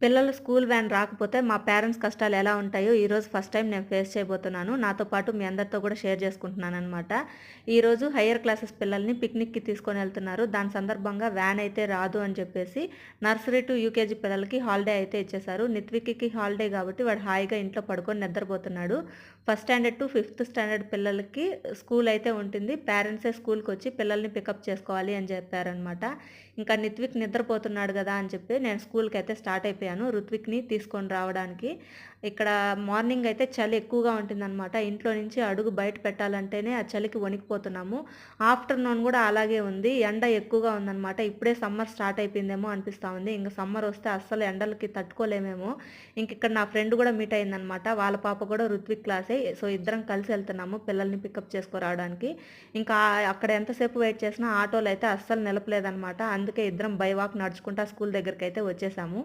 పిల్లల school van రాకపోతే మా పేరెంట్స్ కష్టాలు ఎలా ఉంటాయో ఈరోజు ఫస్ట్ టైం నేను ఫేస్ చేయబోతున్నాను. నాతో పాటు మీ అందరితో కూడా షేర్ చేసుకుంటున్నాననమాట. ఈరోజు హైయర్ క్లాసెస్ పిల్లల్ని పిక్నిక్‌కి తీసుకొనెళ్తున్నారు. దాని సందర్భంగా వ్యాన్ అయితే రాదు అని చెప్పేసి నర్సరీ టు యూకేజీ పిల్లలకి హాలిడే అయితే ఇచ్చేశారు. నిత్విక్‌కి హాలిడే కాబట్టి వాడు హాయిగా ఇంట్లో పడుకొని నిద్రపోతున్నాడు. First standard to fifth standard పిల్లలకి స్కూల్ అయితే ఉంటుంది. పేరెంట్సే స్కూల్‌కొచ్చి పిల్లల్ని పికప్ చేసుకోవాలి అని చెప్పారనమాట. ఇంకా నిత్విక్ నిద్రపోతున్నాడు గదా అని చెప్పి నేను స్కూల్‌కైతే స్టార్ట్ అయిపోయాను. రుత్విక్‌ని తీసుకొని రావడానికి. ఇక్కడ మార్నింగ్ అయితే చలి ఎక్కువగా ఉంటుందనమాట. ఇంట్లో నుంచి అడుగు బయట పెట్టాలంటేనే ఆ చలికి వణికిపోతున్నాము. ఆఫ్టర్‌నూన్ గూడా అలాగే ఉంది. ఎండ ఎక్కువగా ఉందనమాట. ఇప్పుడే సమ్మర్ స్టార్ట్ అయిపోయిందేమో అనిపిస్తా ఉంది. ఇంక సమ్మర్ వస్తే అస్సలు ఎండలకి తట్టుకోలేమేమో. ఇంకిక్కడ నా ఫ్రెండ్ గూడా మీట్ అయిందనమాట. వాళ్ళ పాప కూడా రుత్విక్ క్లాసే. సో, ఇద్దరం కలిసి ఎళ్తున్నాము పిల్లల్ని పికప్ చేసుకురావడానికి. ఇంకా అక్కడ ఎంతసేపు వెయిట్ చేసినా ఆటోలైతే అస్సలు నిలపలేదనమాట. అందుకే ఇద్దరం బై వాక్ నడుచుకుంటా స్కూల్ దగ్గరికైతే వచ్చేసాము.